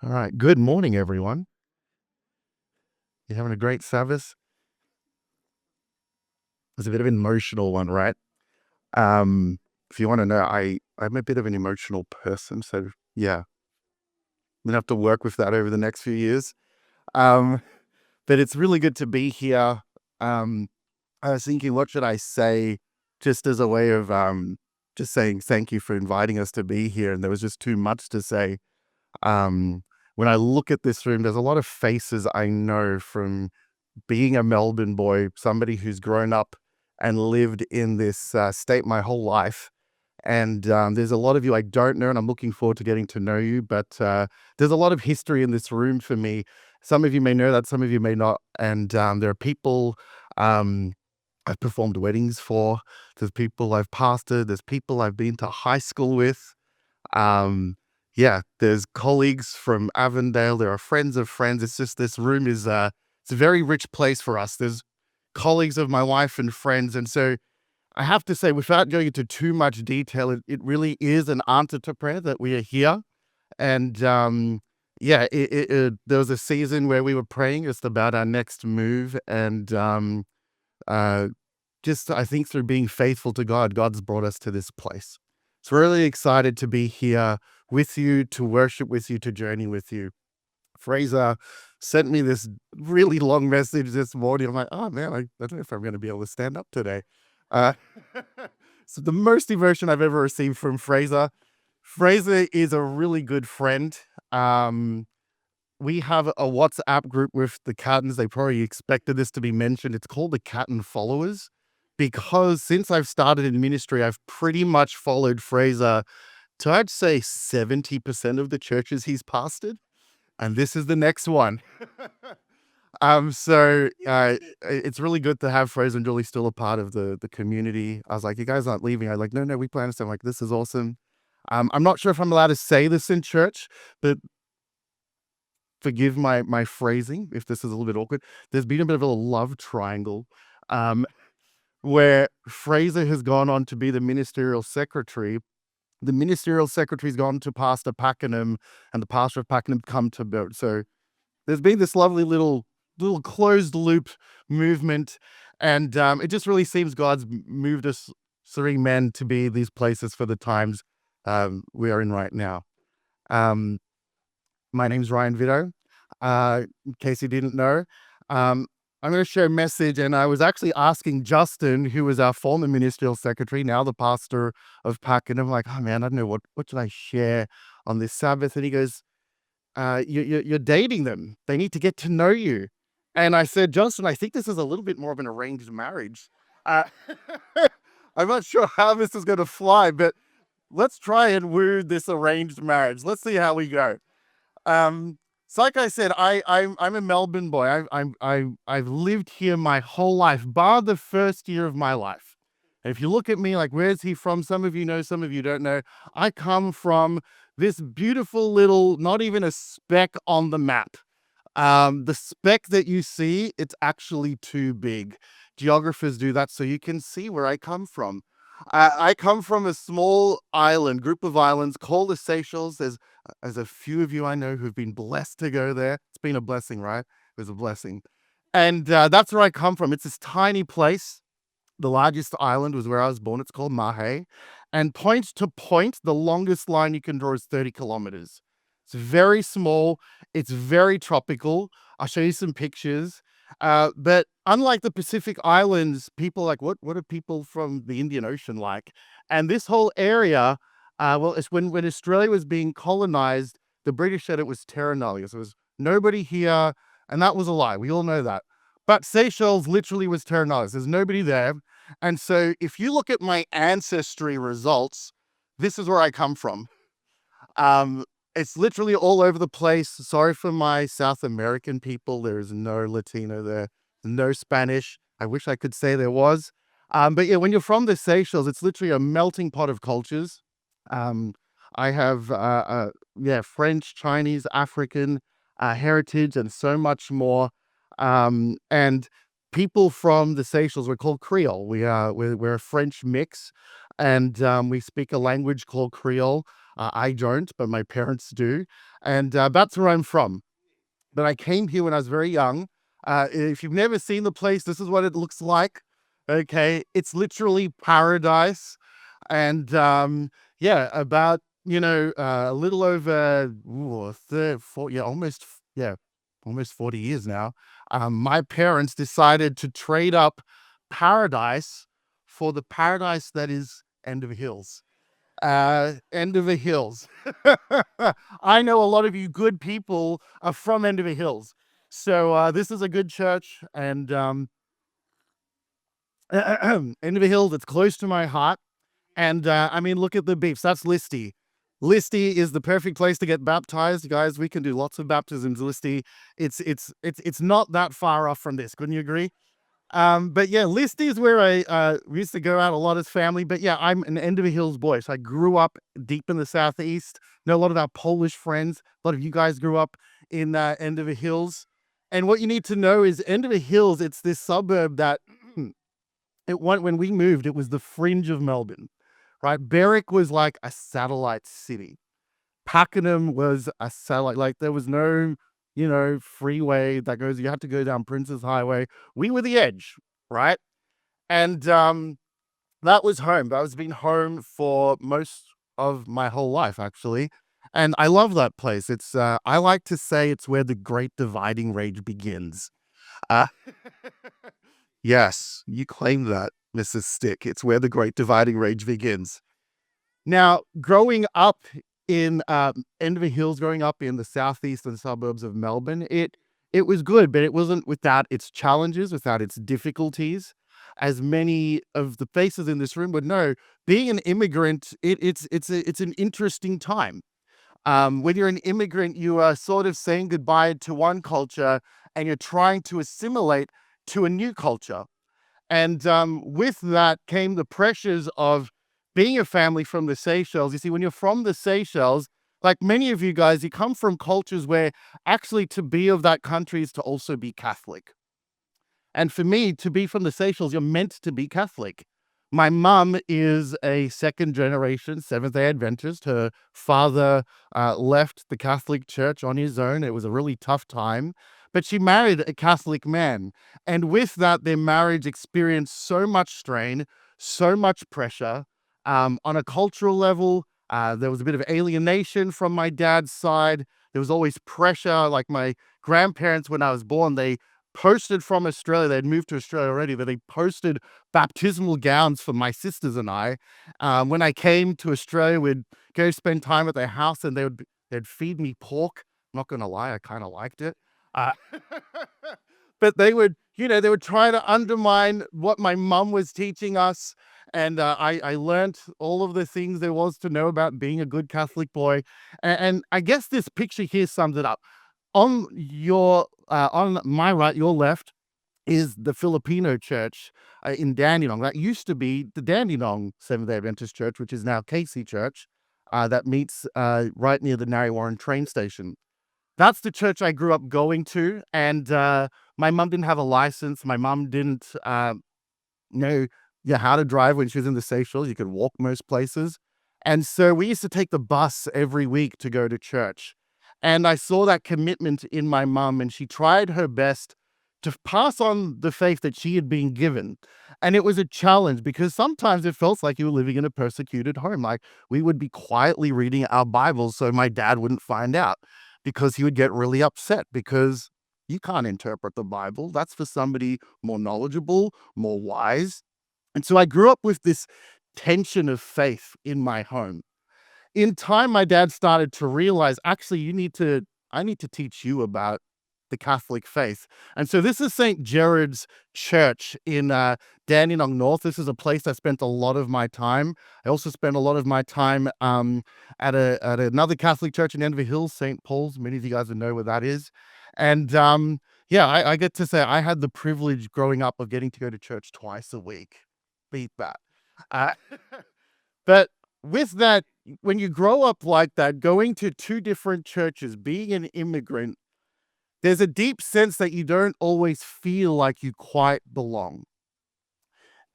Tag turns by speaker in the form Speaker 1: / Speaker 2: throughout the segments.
Speaker 1: All right. Good morning, everyone. You having a great Sabbath? It's a bit of an emotional one, right? If you want to know, I'm a bit of an emotional person, so yeah, I'm gonna have to work with that over the next few years. Um, but it's really good to be here. Um, I was thinking, what should I say, just as a way of just saying thank you for inviting us to be here, and there was just too much to say. Um, when I look at this room, there's a lot of faces I know from being a Melbourne boy, somebody who's grown up and lived in this state my whole life. And there's a lot of you I don't know, and I'm looking forward to getting to know you. But there's a lot of history in this room for me. Some of you may know that, some of you may not. And there are people um, I've performed weddings for, there's people I've pastored, there's people I've been to high school with. Um, yeah, there's colleagues from Avondale. There are friends of friends. It's just this room is it's a very rich place for us. There's colleagues of my wife and friends, and so I have to say, without going into too much detail, it really is an answer to prayer that we are here. And yeah, there was a season where we were praying just about our next move, and uh, just I think through being faithful to God, God's brought us to this place. So really excited to be here with you, to worship with you, to journey with you. Fraser sent me this really long message this morning. I'm like, oh man, I don't know if I'm going to be able to stand up today. Uh, so the most emotion I've ever received from Fraser. Fraser is a really good friend. Um, we have a WhatsApp group with the Cattons. They probably expected this to be mentioned. It's called the Catton Followers because since I've started in ministry, I've pretty much followed Fraser to, I'd say, 70% of the churches he's pastored. And this is the next one. It's really good to have Fraser and Julie still a part of the community. I was like, you guys aren't leaving. I like, no, we plan to stay. I'm like, this is awesome. I'm not sure if I'm allowed to say this in church, but forgive my phrasing if this is a little bit awkward. There's been a bit of a love triangle, um, where Fraser has gone on to be the ministerial secretary. The ministerial secretary's gone to Pastor Pakenham, and the pastor of Pakenham come to Bert. So there's been this lovely little closed loop movement, and it just really seems God's moved us three men to be these places for the times we are in right now. Um, my name's Ryan Vito. In case you didn't know, um, I'm going to share a message, and I was actually asking Justin, who was our former ministerial secretary, now the pastor of Pakenham. I'm like, oh man, I don't know what should I share on this Sabbath, and he goes, you're dating them. They need to get to know you. And I said, Johnson, I think this is a little bit more of an arranged marriage. Uh, I'm not sure how this is going to fly, but let's try and woo this arranged marriage. Let's see how we go. So like I said, I'm a Melbourne boy. I've lived here my whole life, bar the first year of my life. And if you look at me like, where's he from? Some of you know, some of you don't know. I come from this beautiful little, not even a speck on the map. The speck that you see, it's actually too big. Geographers do that so you can see where I come from. I come from a small group of islands called the Seychelles. There's a few of you I know who've been blessed to go there. It's been a blessing, right? It was a blessing. And that's where I come from. It's this tiny place. The largest island was where I was born. It's called Mahe. And point to point, the longest line you can draw is 30 kilometers. It's very small. It's very tropical. I'll show you some pictures. But unlike the Pacific Islands, people like, what are people from the Indian Ocean like? And this whole area, well, it's when Australia was being colonized, the British said it was terra nullius. There was nobody here, and that was a lie. We all know that. But Seychelles literally was terra nullius. There's nobody there. And so if you look at my ancestry results, this is where I come from. Um, it's literally all over the place. Sorry for my South American people. There is no Latino there, no Spanish. I wish I could say there was. But yeah, when you're from the Seychelles, it's literally a melting pot of cultures. Um, I have, yeah, French, Chinese, African heritage, and so much more. And people from the Seychelles, we're called Creole. We're a French mix. and we speak a language called Creole. I don't, but my parents do, and that's where I'm from. But I came here when I was very young. If you've never seen the place, this is what it looks like. Okay, it's literally paradise, and yeah, about a little over yeah, almost 40 years now. My parents decided to trade up paradise for the paradise that is End of Hills. End of the Hills. I know a lot of you good people are from End of the Hills. So this is a good church, and End of the Hills, it's close to my heart. And I mean, look at the beefs. That's Listy. Listy is the perfect place to get baptized, guys. We can do lots of baptisms. Listy, it's not that far off from this. Couldn't you agree? But yeah, Listy is where I we used to go out a lot as family. But yeah, I'm an End of the Hills boy. So I grew up deep in the southeast. Know a lot of our Polish friends. A lot of you guys grew up in End of the Hills. And what you need to know is End of the Hills, it's this suburb that when we moved, it was the fringe of Melbourne, right? Berwick was like a satellite city. Pakenham was a satellite, like there was no, freeway that goes, you had to go down Prince's Highway. We were the edge, right? And that was home. That was been home for most of my whole life, actually. And I love that place. It's I like to say it's where the great dividing range begins. Uh, yes, you claim that, Mrs. Stick. It's where the great dividing range begins. Now, growing up in End of the Hills, growing up in the southeastern suburbs of Melbourne, it was good, but it wasn't without its challenges, without its difficulties. As many of the faces in this room would know, being an immigrant, it's an interesting time. When you're an immigrant, you are sort of saying goodbye to one culture, and you're trying to assimilate to a new culture. And with that came the pressures of being a family from the Seychelles. You see, when you're from the Seychelles, like many of you guys, you come from cultures where actually to be of that country is to also be Catholic. And for me, to be from the Seychelles, you're meant to be Catholic. My mum is a second generation Seventh day Adventist. Her father left the Catholic Church on his own. It was a really tough time, but she married a Catholic man. And with that, their marriage experienced so much strain, so much pressure. On a cultural level, there was a bit of alienation from my dad's side. There was always pressure. Like my grandparents, when I was born, they posted from Australia. They'd moved to Australia already, but they posted baptismal gowns for my sisters and I. When I came to Australia, we'd go spend time at their house, and they'd feed me pork. I'm not gonna lie, I kind of liked it. Uh, but they would try to undermine what my mum was teaching us. And I learned all of the things there was to know about being a good Catholic boy. And I guess this picture here sums it up. On my right, your left, is the Filipino church in Dandenong. That used to be the Dandenong Seventh Day Adventist Church, which is now Casey Church, that meets right near the Narre Warren train station. That's the church I grew up going to, and my mum didn't have a license. My mum didn't know how to drive when she was in the Seychelles. You could walk most places. And so we used to take the bus every week to go to church. And I saw that commitment in my mum, and she tried her best to pass on the faith that she had been given. And it was a challenge because sometimes it felt like you were living in a persecuted home. Like we would be quietly reading our Bibles so my dad wouldn't find out, because he would get really upset because you can't interpret the Bible. That's for somebody more knowledgeable, more wise. And so I grew up with this tension of faith in my home. In time, my dad started to realize, actually, I need to teach you about the Catholic faith. And so this is St. Gerard's Church in Dandenong North. This is a place I spent a lot of my time. I also spent a lot of my time at another Catholic church in Enderby Hills, St. Paul's. Many of you guys would know where that is. And yeah, I get to say I had the privilege growing up of getting to go to church twice a week. Beat that. Uh, but with that, when you grow up like that, going to two different churches, being an immigrant, there's a deep sense that you don't always feel like you quite belong.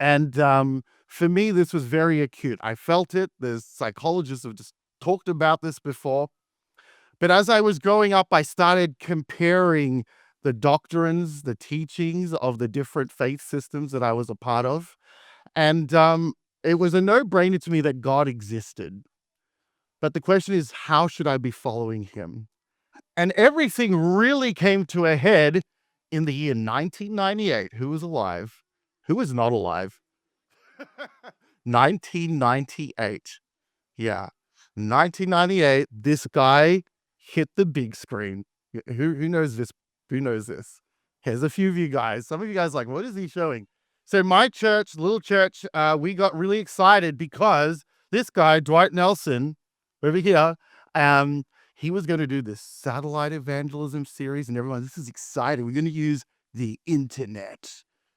Speaker 1: And For me, this was very acute. I felt it. The psychologists have just talked about this before. But as I was growing up, I started comparing the doctrines, the teachings of the different faith systems that I was a part of. And it was a no brainer to me that God existed. But the question is, how should I be following him? And everything really came to a head in the year 1998. Who was alive? Who was not alive? 1998. Yeah. 1998, this guy hit the big screen. Who knows this? Who knows this? Here's a few of you guys. Some of you guys are like, what is he showing? So my church, little church, we got really excited because this guy, Dwight Nelson, over here, um, he was going to do this satellite evangelism series, and everyone, this is exciting. We're going to use the internet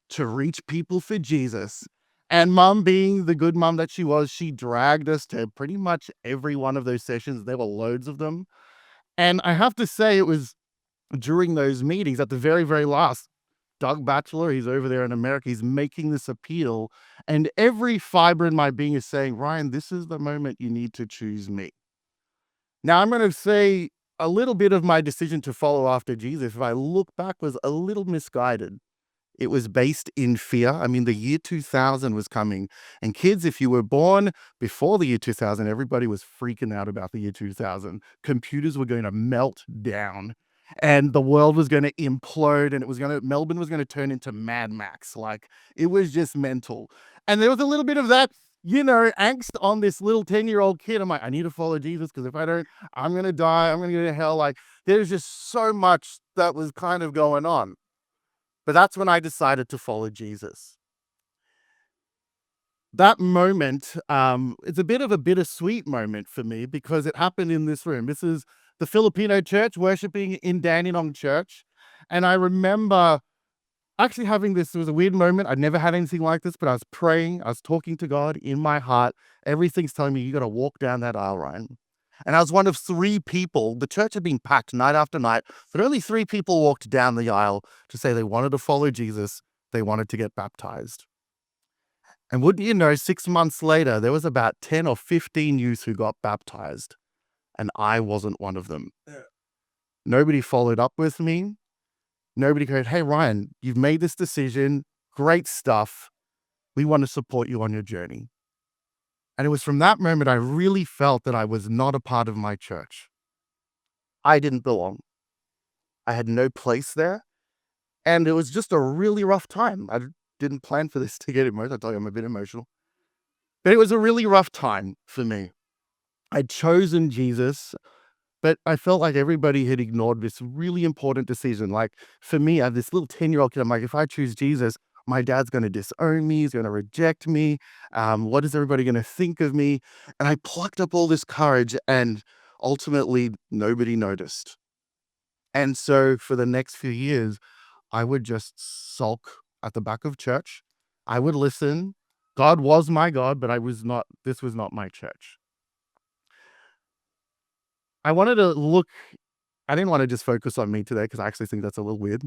Speaker 1: to reach people for Jesus. And mom, being the good mom that she was, she dragged us to pretty much every one of those sessions. There were loads of them. And I have to say, it was during those meetings at the very, very last, Doug Batchelor, he's over there in America, he's making this appeal. And every fiber in my being is saying, Ryan, this is the moment you need to choose me. Now, I'm going to say a little bit of my decision to follow after Jesus, if I look back, was a little misguided. It was based in fear. I mean, the year 2000 was coming. And kids, if you were born before the year 2000, everybody was freaking out about the year 2000. Computers were going to melt down and the world was going to implode, and Melbourne was going to turn into Mad Max. Like, it was just mental. And there was a little bit of that, angst on this little 10-year-old kid. I'm like, I need to follow Jesus because if I don't, I'm going to die. I'm going to go to hell. Like, there's just so much that was kind of going on. But that's when I decided to follow Jesus. That moment, it's a bit of a bittersweet moment for me because it happened in this room. This is the Filipino church worshiping in Dandenong Church. And I remember actually having this, it was a weird moment. I'd never had anything like this, but I was praying, I was talking to God in my heart. Everything's telling me, you got to walk down that aisle, Ryan. And I was one of three people. The church had been packed night after night, but only three people walked down the aisle to say they wanted to follow Jesus. They wanted to get baptized. And wouldn't you know, 6 months later, there was about 10 or 15 youth who got baptized, and I wasn't one of them. Yeah. Nobody followed up with me. Nobody goes, hey, Ryan, you've made this decision. Great stuff. We want to support you on your journey. And it was from that moment I really felt that I was not a part of my church. I didn't belong. I had no place there. And it was just a really rough time. I didn't plan for this to get emotional. I tell you, I'm a bit emotional. But it was a really rough time for me. I'd chosen Jesus, but I felt like everybody had ignored this really important decision. Like, for me, I have this little 10-year-old kid. I'm like, if I choose Jesus, my dad's going to disown me. He's going to reject me. What is everybody going to think of me? And I plucked up all this courage, and ultimately nobody noticed. And so for the next few years, I would just sulk at the back of church. I would listen. God was my God, but this was not my church. I wanted to look, I didn't want to just focus on me today because I actually think that's a little weird,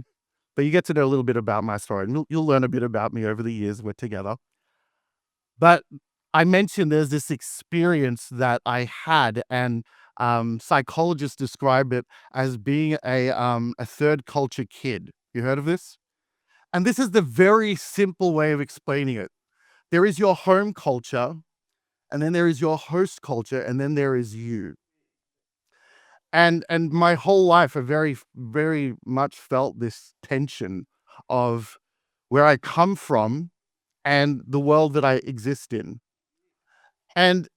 Speaker 1: but you get to know a little bit about my story, and you'll learn a bit about me over the years we're together. But I mentioned there's this experience that I had, and psychologists describe it as being a third culture kid. You heard of this? And this is the very simple way of explaining it. There is your home culture, and then there is your host culture, and then there is you. And my whole life, I very, very much felt this tension of where I come from and the world that I exist in. And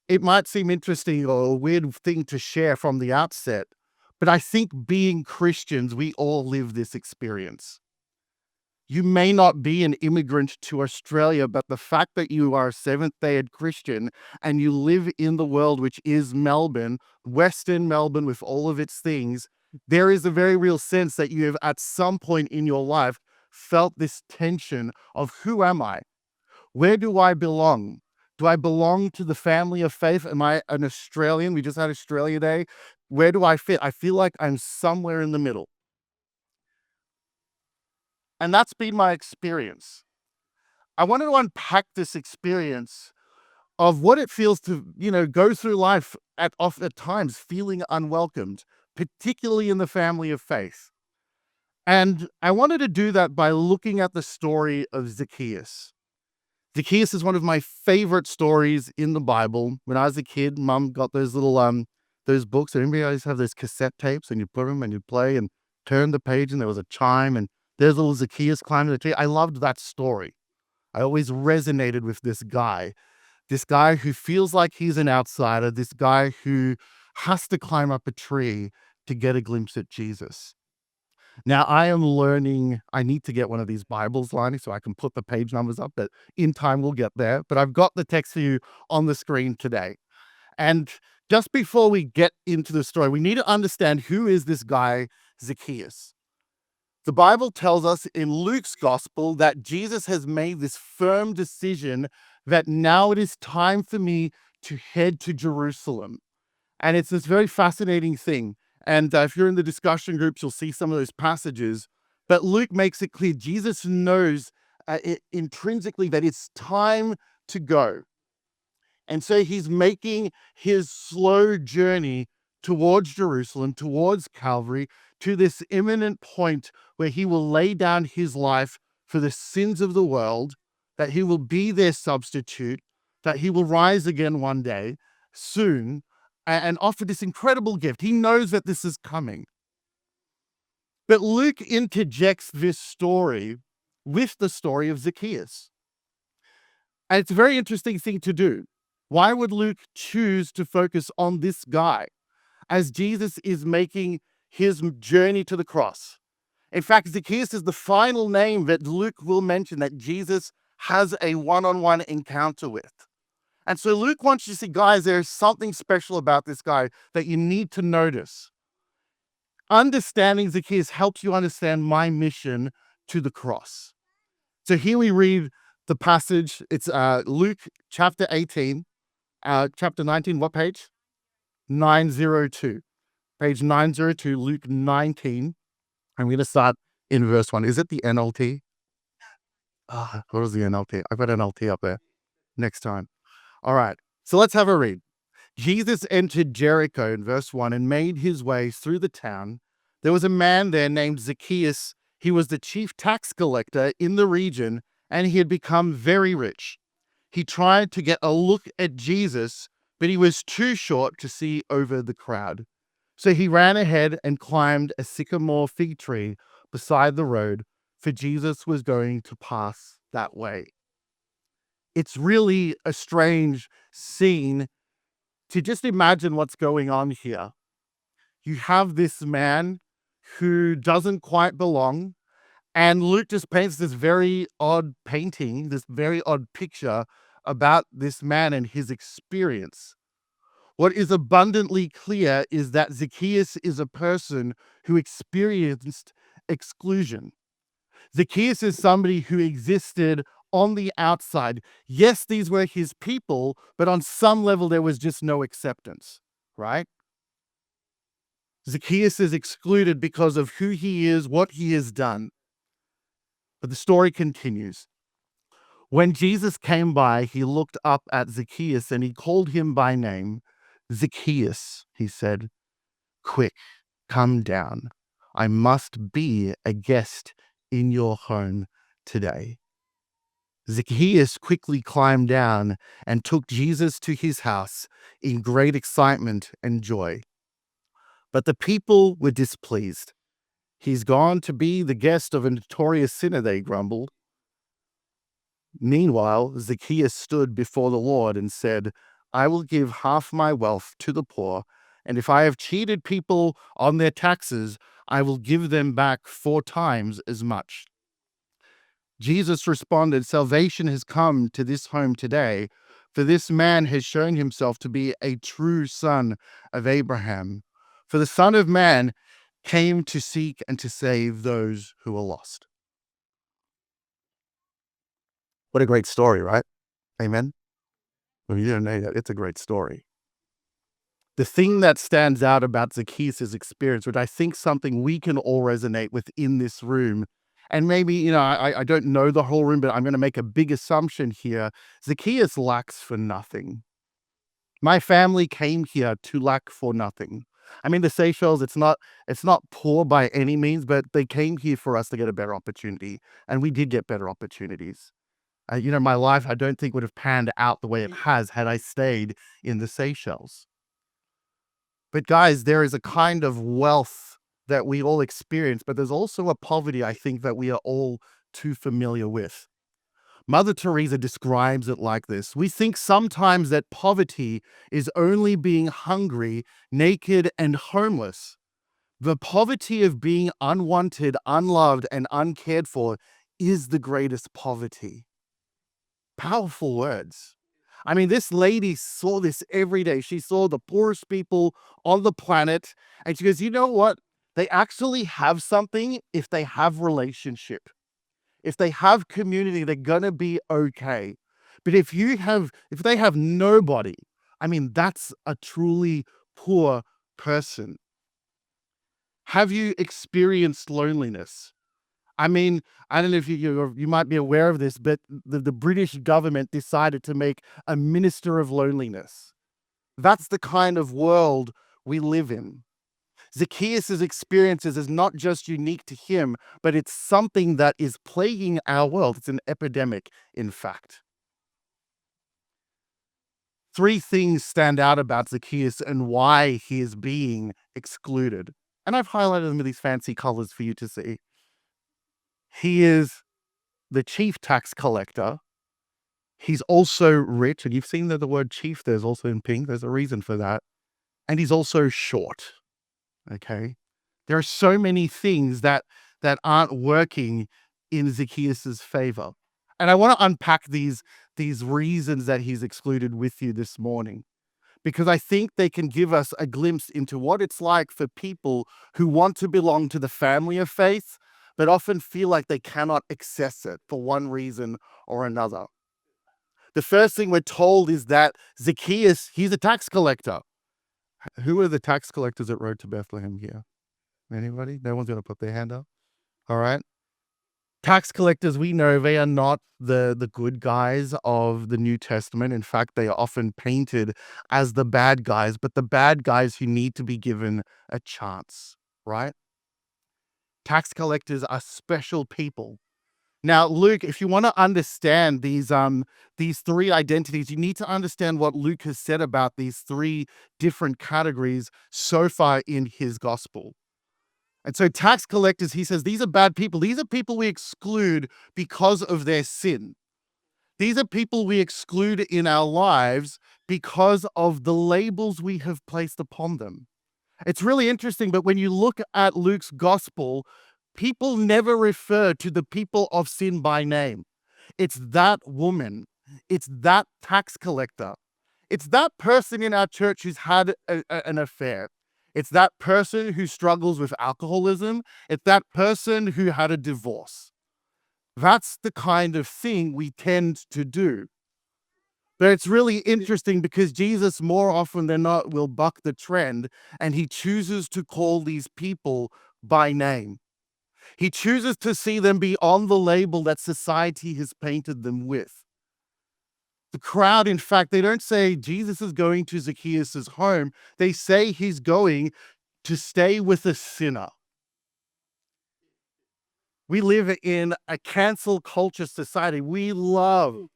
Speaker 1: it might seem interesting or a weird thing to share from the outset, but I think being Christians, we all live this experience. You may not be an immigrant to Australia, but the fact that you are a Seventh-day Christian and you live in the world, which is Melbourne, Western Melbourne with all of its things, there is a very real sense that you have at some point in your life felt this tension of, who am I? Where do I belong? Do I belong to the family of faith? Am I an Australian? We just had Australia Day. Where do I fit? I feel like I'm somewhere in the middle. And that's been my experience. I wanted to unpack this experience of what it feels to, go through life at times feeling unwelcomed, particularly in the family of faith. And I wanted to do that by looking at the story of Zacchaeus. Zacchaeus is one of my favorite stories in the Bible. When I was a kid, mom got those little those books. Anybody always have those cassette tapes, and you put them and you play and turn the page, and there was a chime, and there's little Zacchaeus climbing the tree. I loved that story. I always resonated with this guy who feels like he's an outsider, this guy who has to climb up a tree to get a glimpse at Jesus. Now, I am learning, I need to get one of these Bibles, Lonnie, so I can put the page numbers up, but in time we'll get there. But I've got the text for you on the screen today. And just before we get into the story, we need to understand, who is this guy, Zacchaeus? The Bible tells us in Luke's gospel that Jesus has made this firm decision that now it is time for me to head to Jerusalem. And it's this very fascinating thing. And if you're in the discussion groups, you'll see some of those passages. But Luke makes it clear Jesus knows intrinsically that it's time to go. And so he's making his slow journey towards Jerusalem, towards Calvary, to this imminent point where he will lay down his life for the sins of the world, that he will be their substitute, that he will rise again one day soon and offer this incredible gift. He knows that this is coming. But Luke interjects this story with the story of Zacchaeus. And it's a very interesting thing to do. Why would Luke choose to focus on this guy as Jesus is making his journey to the cross? In fact, Zacchaeus is the final name that Luke will mention that Jesus has a one-on-one encounter with. And so Luke wants you to see, guys, there's something special about this guy that you need to notice. Understanding Zacchaeus helps you understand my mission to the cross. So here we read the passage. It's Luke chapter 18, chapter 19, what page? 902. Page 902, Luke 19. I'm going to start in verse 1. Is it the NLT? What is the NLT? I've got NLT up there. Next time. All right. So let's have a read. Jesus entered Jericho in verse 1 and made his way through the town. There was a man there named Zacchaeus. He was the chief tax collector in the region, and he had become very rich. He tried to get a look at Jesus, but he was too short to see over the crowd. So he ran ahead and climbed a sycamore fig tree beside the road, for Jesus was going to pass that way. It's really a strange scene to just imagine what's going on here. You have this man who doesn't quite belong, and Luke just paints this very odd painting, this very odd picture about this man and his experience. What is abundantly clear is that Zacchaeus is a person who experienced exclusion. Zacchaeus is somebody who existed on the outside. Yes, these were his people, but on some level there was just no acceptance, right? Zacchaeus is excluded because of who he is, what he has done. But the story continues. When Jesus came by, he looked up at Zacchaeus and he called him by name. Zacchaeus, he said, quick, come down. I must be a guest in your home today. Zacchaeus quickly climbed down and took Jesus to his house in great excitement and joy. But the people were displeased. He's gone to be the guest of a notorious sinner, they grumbled. Meanwhile, Zacchaeus stood before the Lord and said, I will give half my wealth to the poor, and if I have cheated people on their taxes, I will give them back 4 times as much. Jesus responded, salvation has come to this home today, for this man has shown himself to be a true son of Abraham. For the Son of Man came to seek and to save those who are lost. What a great story, right? Amen? Well, you didn't know that. It's a great story. The thing that stands out about Zacchaeus' experience, which I think something we can all resonate with in this room, And maybe, I don't know the whole room, but I'm going to make a big assumption here. Zacchaeus lacks for nothing. My family came here to lack for nothing. I mean, the Seychelles, it's not poor by any means, but they came here for us to get a better opportunity, and we did get better opportunities. My life, I don't think would have panned out the way it has had I stayed in the Seychelles. But guys, there is a kind of wealth that we all experience, but there's also a poverty I think that we are all too familiar with. Mother Teresa describes it like this: we think sometimes that poverty is only being hungry, naked, and homeless. The poverty of being unwanted, unloved, and uncared for is the greatest poverty. Powerful words. I mean, this lady saw this every day. She saw the poorest people on the planet, and she goes, you know what? They actually have something if they have relationship. If they have community, they're gonna be okay. But if they have nobody, I mean, that's a truly poor person. Have you experienced loneliness? I mean, I don't know if you might be aware of this, but the British government decided to make a minister of loneliness. That's the kind of world we live in. Zacchaeus' experiences is not just unique to him, but it's something that is plaguing our world. It's an epidemic, in fact. Three things stand out about Zacchaeus and why he is being excluded. And I've highlighted them with these fancy colors for you to see. He is the chief tax collector. He's also rich, and you've seen that the word chief there's also in pink. There's a reason for that. And he's also short. Okay. There are so many things that aren't working in Zacchaeus's favor. And I want to unpack these reasons that he's excluded with you this morning, because I think they can give us a glimpse into what it's like for people who want to belong to the family of faith, but often feel like they cannot access it for one reason or another. The first thing we're told is that Zacchaeus, he's a tax collector. Who are the tax collectors that rode to Bethlehem here? Anybody? No one's going to put their hand up. All right. Tax collectors, we know they are not the good guys of the New Testament. In fact, they are often painted as the bad guys, but the bad guys who need to be given a chance, right? Tax collectors are special people. Now, Luke, if you want to understand these three identities, you need to understand what Luke has said about these three different categories so far in his gospel. And so tax collectors, he says, these are bad people. These are people we exclude because of their sin. These are people we exclude in our lives because of the labels we have placed upon them. It's really interesting, but when you look at Luke's gospel, people never refer to the people of sin by name. It's that woman. It's that tax collector. It's that person in our church who's had an affair. It's that person who struggles with alcoholism. It's that person who had a divorce. That's the kind of thing we tend to do. But it's really interesting because Jesus, more often than not, will buck the trend, and he chooses to call these people by name. He chooses to see them beyond the label that society has painted them with. The crowd, in fact, they don't say Jesus is going to Zacchaeus' home. They say he's going to stay with a sinner. We live in a cancel culture society. We love,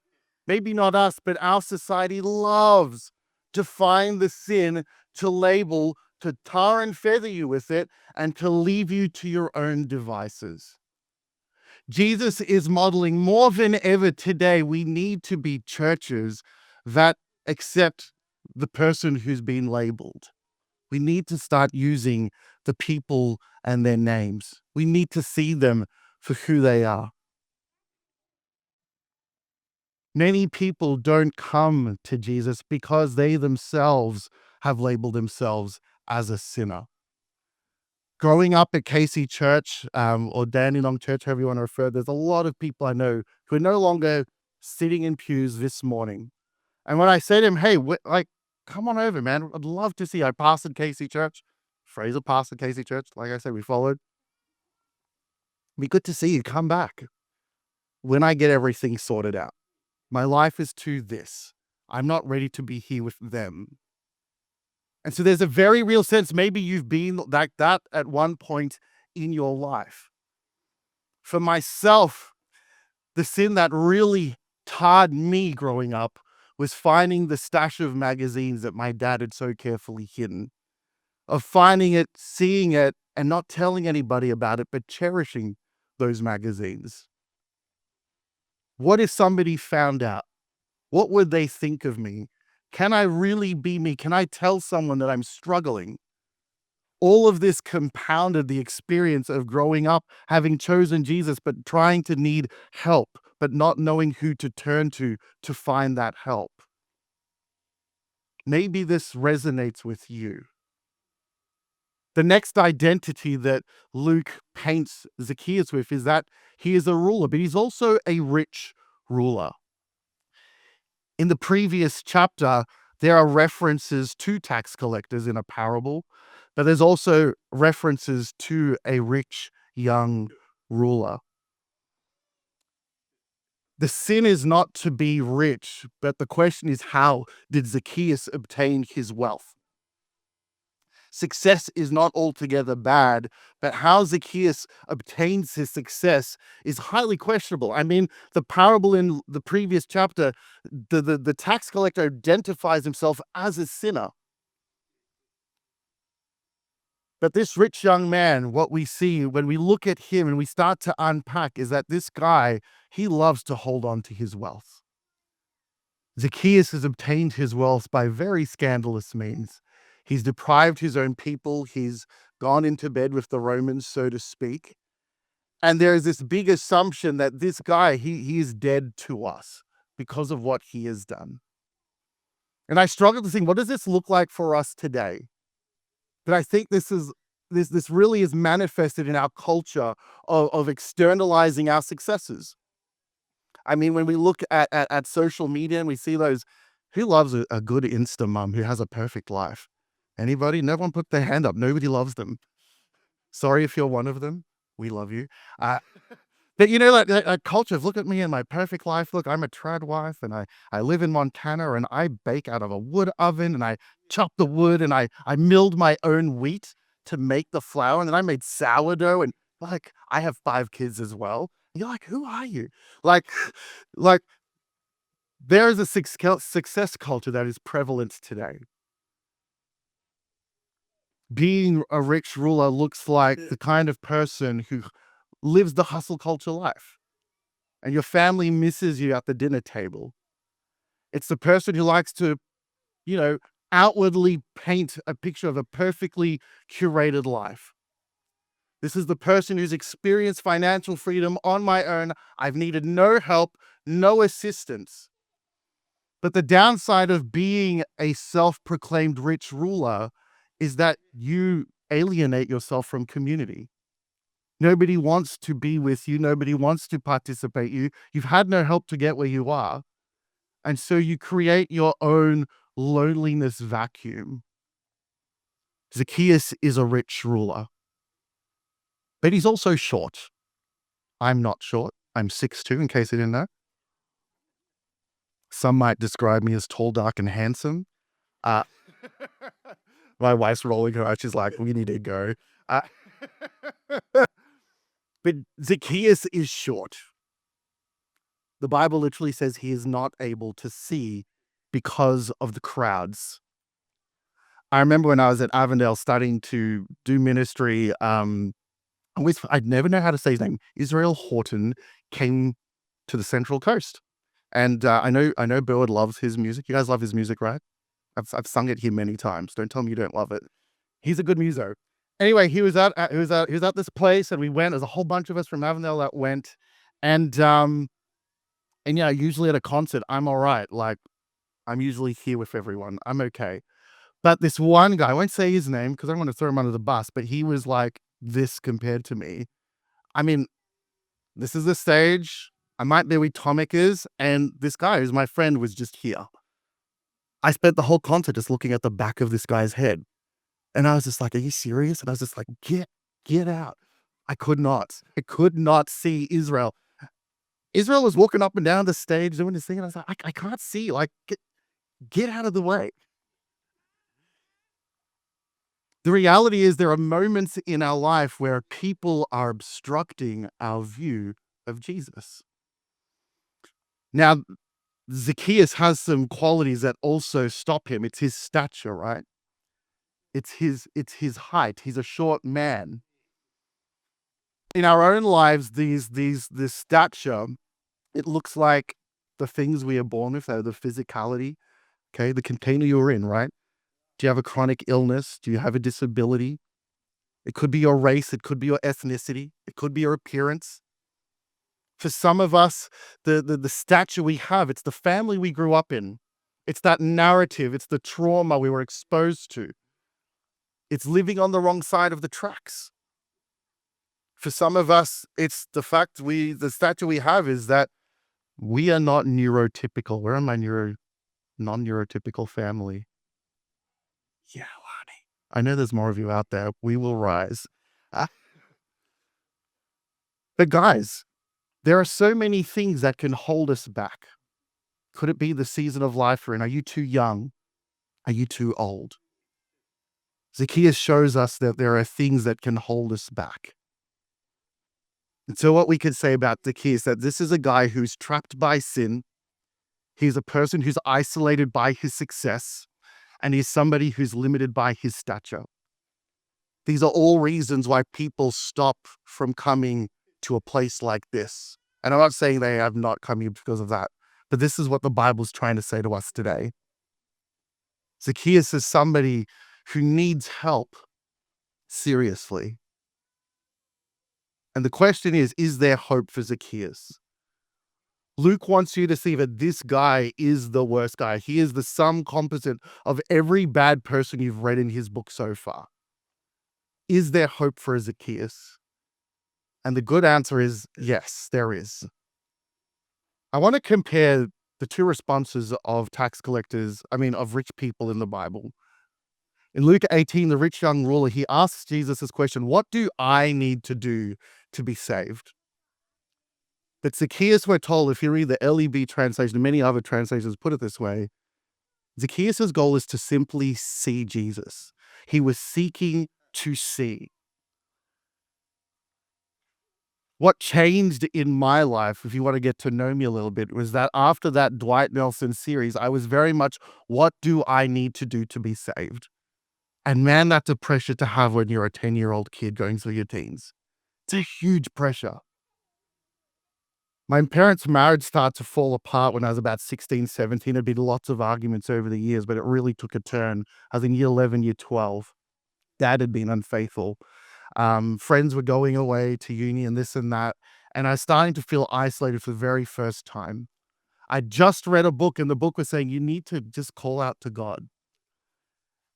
Speaker 1: maybe not us, but our society loves to find the sin, to label, to tar and feather you with it, and to leave you to your own devices. Jesus is modeling more than ever today. We need to be churches that accept the person who's been labeled. We need to start using the people and their names. We need to see them for who they are. Many people don't come to Jesus because they themselves have labeled themselves as a sinner. Growing up at Casey Church or Dandenong Church, however you want to refer, there's a lot of people I know who are no longer sitting in pews this morning. And when I say to him, hey, come on over, man. I'd love to see you. I pastored Casey Church. Fraser pastored Casey Church. Like I said, we followed. Be good to see you. Come back when I get everything sorted out. My life is to this. I'm not ready to be here with them. And so there's a very real sense, maybe you've been like that at one point in your life. For myself, the sin that really tarred me growing up was finding the stash of magazines that my dad had so carefully hidden, of finding it, seeing it, and not telling anybody about it, but cherishing those magazines. What if somebody found out? What would they think of me? Can I really be me? Can I tell someone that I'm struggling? All of this compounded the experience of growing up, having chosen Jesus, but trying to need help, but not knowing who to turn to find that help. Maybe this resonates with you. The next identity that Luke paints Zacchaeus with is that he is a ruler, but he's also a rich ruler. In the previous chapter, there are references to tax collectors in a parable, but there's also references to a rich young ruler. The sin is not to be rich, but the question is, how did Zacchaeus obtain his wealth? Success is not altogether bad, but how Zacchaeus obtains his success is highly questionable. I mean, the parable in the previous chapter, the tax collector identifies himself as a sinner. But this rich young man, what we see when we look at him and we start to unpack is that this guy, he loves to hold on to his wealth. Zacchaeus has obtained his wealth by very scandalous means. He's deprived his own people. He's gone into bed with the Romans, so to speak. And there is this big assumption that this guy, he is dead to us because of what he has done. And I struggle to think, what does this look like for us today? But I think this really is manifested in our culture of externalizing our successes. I mean, when we look at social media and we see those, who loves a good Insta mum who has a perfect life? Anybody? No one put their hand up. Nobody loves them. Sorry if you're one of them. We love you. Uh, but you know, like culture, look at me and my perfect life. Look, I'm a trad wife and I live in Montana and I bake out of a wood oven and I chop the wood and I milled my own wheat to make the flour and then I made sourdough and like I have 5 kids as well. And you're like, who are you? Like, like there is a success culture that is prevalent today. Being a rich ruler looks like the kind of person who lives the hustle culture life, and your family misses you at the dinner table. It's the person who likes to, you know, outwardly paint a picture of a perfectly curated life. This is the person who's experienced financial freedom on my own. I've needed no help, no assistance. But the downside of being a self proclaimed rich ruler is that you alienate yourself from community. Nobody wants to be with you. Nobody wants to participate you. You've had no help to get where you are. And so you create your own loneliness vacuum. Zacchaeus is a rich ruler, but he's also short. I'm not short. I'm 6'2", in case you didn't know. Some might describe me as tall, dark, and handsome. Uh, my wife's rolling her eyes. She's like, we need to go. Uh, but Zacchaeus is short. The Bible literally says he is not able to see because of the crowds. I remember when I was at Avondale studying to do ministry, I'd never know how to say his name. Israel Horton came to the Central Coast. And I know Bird loves his music. You guys love his music, right? I've sung it here many times. Don't tell me you don't love it. He's a good muso. Anyway, he was at this place, and we went. There's a whole bunch of us from Avondale that went, and yeah, usually at a concert, I'm all right. Like I'm usually here with everyone. I'm okay. But this one guy, I won't say his name because I don't want to throw him under the bus, but he was like this compared to me. I mean, this is the stage. I might be where Tomic is, and this guy who's my friend was just here. I spent the whole concert just looking at the back of this guy's head. And I was just like, are you serious? And I was just like, get out. I could not. I could not see Israel. Israel was walking up and down the stage doing this thing, and I was like, I can't see. Like, get out of the way. The reality is, there are moments in our life where people are obstructing our view of Jesus. Now, Zacchaeus has some qualities that also stop him. It's his stature, right? It's his height. He's a short man. In our own lives, this stature, it looks like the things we are born with, the physicality, okay, the container you're in, right? Do you have a chronic illness? Do you have a disability? It could be your race, it could be your ethnicity, it could be your appearance. For some of us, the stature we have, it's the family we grew up in. It's that narrative, it's the trauma we were exposed to. It's living on the wrong side of the tracks. For some of us, it's the fact the stature we have is that we are not neurotypical. We're in my non-neurotypical family. Yeah, honey. I know there's more of you out there. We will rise. Ah, but guys, there are so many things that can hold us back. Could it be the season of life we're in? Are you too young? Are you too old? Zacchaeus shows us that there are things that can hold us back. And so what we can say about Zacchaeus, that this is a guy who's trapped by sin. He's a person who's isolated by his success, and he's somebody who's limited by his stature. These are all reasons why people stop from coming to a place like this. And I'm not saying they have not come here because of that, but this is what the Bible's trying to say to us today. Zacchaeus is somebody who needs help seriously. And the question is there hope for Zacchaeus? Luke wants you to see that this guy is the worst guy. He is the sum composite of every bad person you've read in his book so far. Is there hope for Zacchaeus? And the good answer is yes, there is. I want to compare the two responses of of rich people in the Bible. In Luke 18, the rich young ruler, he asks Jesus this question, what do I need to do to be saved? But Zacchaeus, we're told, if you read the LEB translation, and many other translations put it this way, Zacchaeus' goal is to simply see Jesus. He was seeking to see. What changed in my life, if you want to get to know me a little bit, was that after that Dwight Nelson series, I was very much, what do I need to do to be saved? And man, that's a pressure to have when you're a 10-year-old kid going through your teens. It's a huge pressure. My parents' marriage started to fall apart when I was about 16, 17. There'd been lots of arguments over the years, but it really took a turn. I was in year 11, year 12. Dad had been unfaithful. Friends were going away to uni and this and that. And I was starting to feel isolated for the very first time. I just read a book, and the book was saying you need to just call out to God.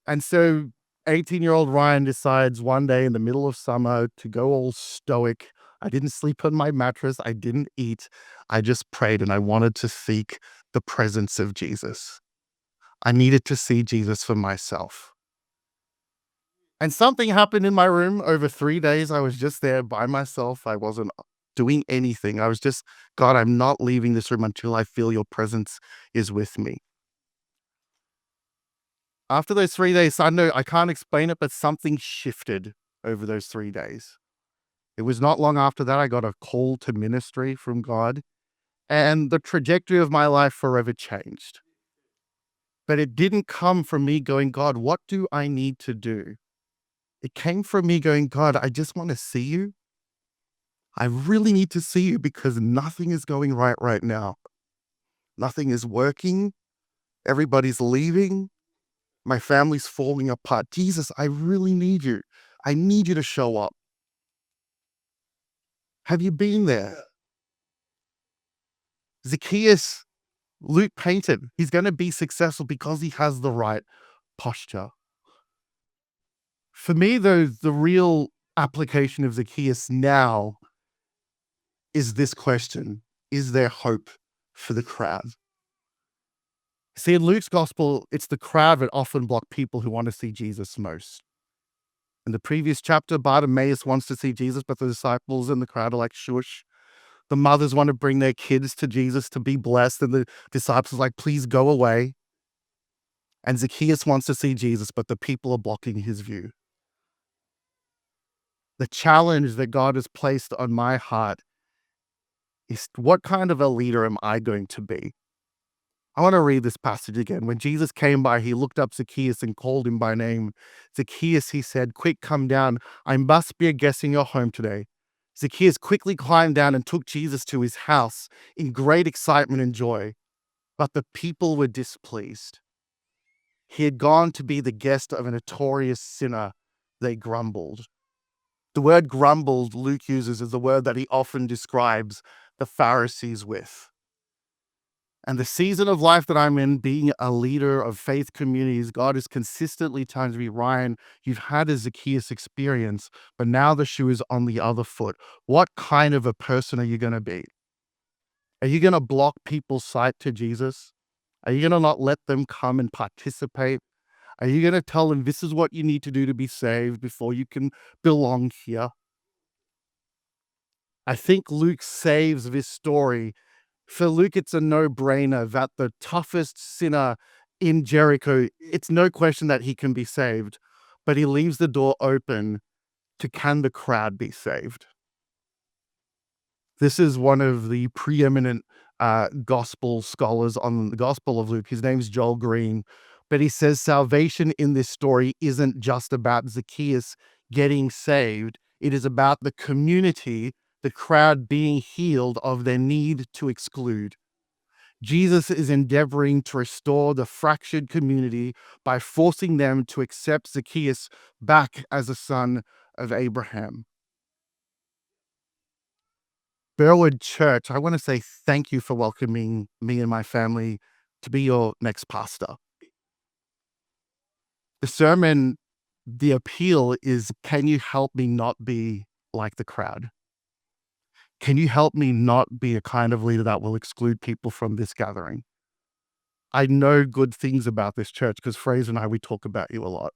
Speaker 1: And so 18-year-old Ryan decides one day in the middle of summer to go all stoic. I didn't sleep on my mattress. I didn't eat. I just prayed, and I wanted to seek the presence of Jesus. I needed to see Jesus for myself. And something happened in my room over 3 days. I was just there by myself. I wasn't doing anything. I was just, God, I'm not leaving this room until I feel your presence is with me. After those 3 days, I know I can't explain it, but something shifted over those 3 days. It was not long after that I got a call to ministry from God, and the trajectory of my life forever changed. But it didn't come from me going, God, what do I need to do? It came from me going, God, I just want to see you. I really need to see you because nothing is going right now. Nothing is working. Everybody's leaving. My family's falling apart. Jesus, I really need you. I need you to show up. Have you been there? Zacchaeus, Luke painted, he's going to be successful because he has the right posture. For me, though, the real application of Zacchaeus now is this question: is there hope for the crowd? See, in Luke's gospel, it's the crowd that often block people who want to see Jesus most. In the previous chapter, Bartimaeus wants to see Jesus, but the disciples and the crowd are like, shush. The mothers want to bring their kids to Jesus to be blessed, and the disciples are like, please go away. And Zacchaeus wants to see Jesus, but the people are blocking his view. The challenge that God has placed on my heart is, what kind of a leader am I going to be? I want to read this passage again. When Jesus came by, he looked up Zacchaeus and called him by name. Zacchaeus, he said, quick, come down. I must be a guest in your home today. Zacchaeus quickly climbed down and took Jesus to his house in great excitement and joy. But the people were displeased. He had gone to be the guest of a notorious sinner. They grumbled. The word grumbled Luke uses is the word that he often describes the Pharisees with. And the season of life that I'm in, being a leader of faith communities, God is consistently telling me, Ryan, you've had a Zacchaeus experience, but now the shoe is on the other foot. What kind of a person are you going to be? Are you going to block people's sight to Jesus? Are you going to not let them come and participate? Are you going to tell them this is what you need to do to be saved before you can belong here? I think Luke saves this story. For Luke, it's a no-brainer that the toughest sinner in Jericho, it's no question that he can be saved, but he leaves the door open to, can the crowd be saved? This is one of the preeminent gospel scholars on the Gospel of Luke. His name's Joel Green, but he says salvation in this story isn't just about Zacchaeus getting saved. It is about the community, the crowd being healed of their need to exclude. Jesus is endeavoring to restore the fractured community by forcing them to accept Zacchaeus back as a son of Abraham. Bearwood Church, I want to say thank you for welcoming me and my family to be your next pastor. The sermon, the appeal is, can you help me not be like the crowd? Can you help me not be a kind of leader that will exclude people from this gathering? I know good things about this church because Fraser and I, we talk about you a lot.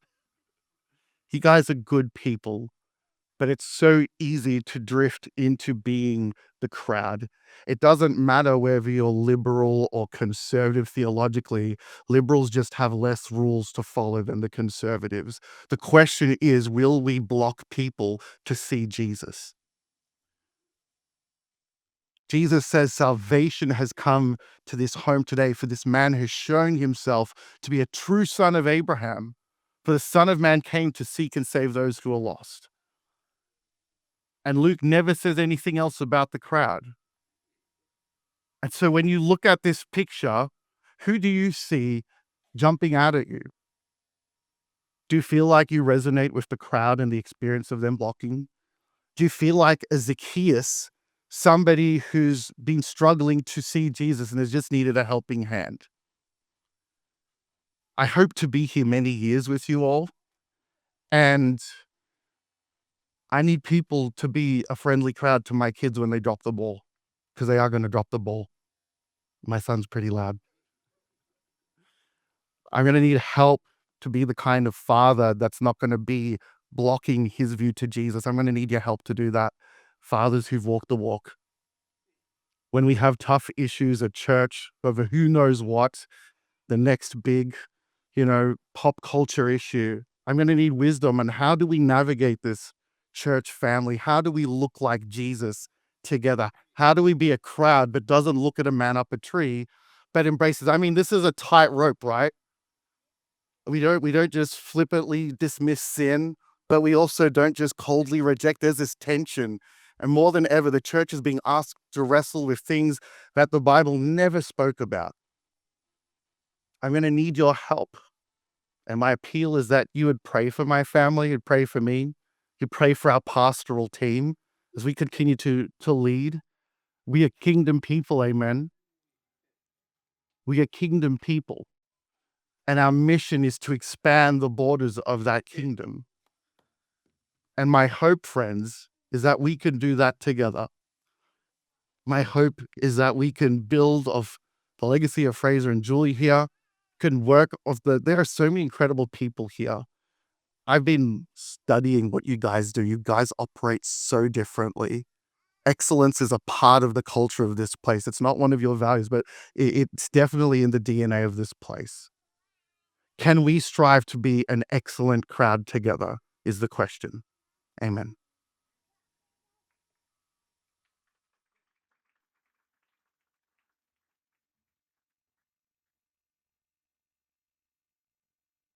Speaker 1: You guys are good people, but it's so easy to drift into being the crowd. It doesn't matter whether you're liberal or conservative theologically. Liberals just have less rules to follow than the conservatives. The question is, will we block people to see Jesus? Jesus says salvation has come to this home today for this man who's shown himself to be a true son of Abraham. For the Son of Man came to seek and save those who are lost. And Luke never says anything else about the crowd. And so when you look at this picture, who do you see jumping out at you? Do you feel like you resonate with the crowd and the experience of them blocking? Do you feel like a Zacchaeus, somebody who's been struggling to see Jesus and has just needed a helping hand? I hope to be here many years with you all. And I need people to be a friendly crowd to my kids when they drop the ball, because they are going to drop the ball. My son's pretty loud. I'm going to need help to be the kind of father that's not going to be blocking his view to Jesus. I'm going to need your help to do that. Fathers who've walked the walk. When we have tough issues at church over who knows what, the next big, pop culture issue, I'm going to need wisdom on how do we navigate this church family? How do we look like Jesus together? How do we be a crowd but doesn't look at a man up a tree, but embraces? I mean, this is a tightrope, right? We don't just flippantly dismiss sin, but we also don't just coldly reject. There's this tension. And more than ever, the church is being asked to wrestle with things that the Bible never spoke about. I'm going to need your help. And my appeal is that you would pray for my family, you'd pray for me, you'd pray for our pastoral team as we continue to lead. We are kingdom people, amen. We are kingdom people. And our mission is to expand the borders of that kingdom. And my hope, friends, is that we can do that together. My hope is that we can build of the legacy of Fraser and Julie here, can work there are so many incredible people here. I've been studying what you guys do. You guys operate so differently. Excellence is a part of the culture of this place. It's not one of your values, but it's definitely in the DNA of this place. Can we strive to be an excellent crowd together? Is the question. Amen.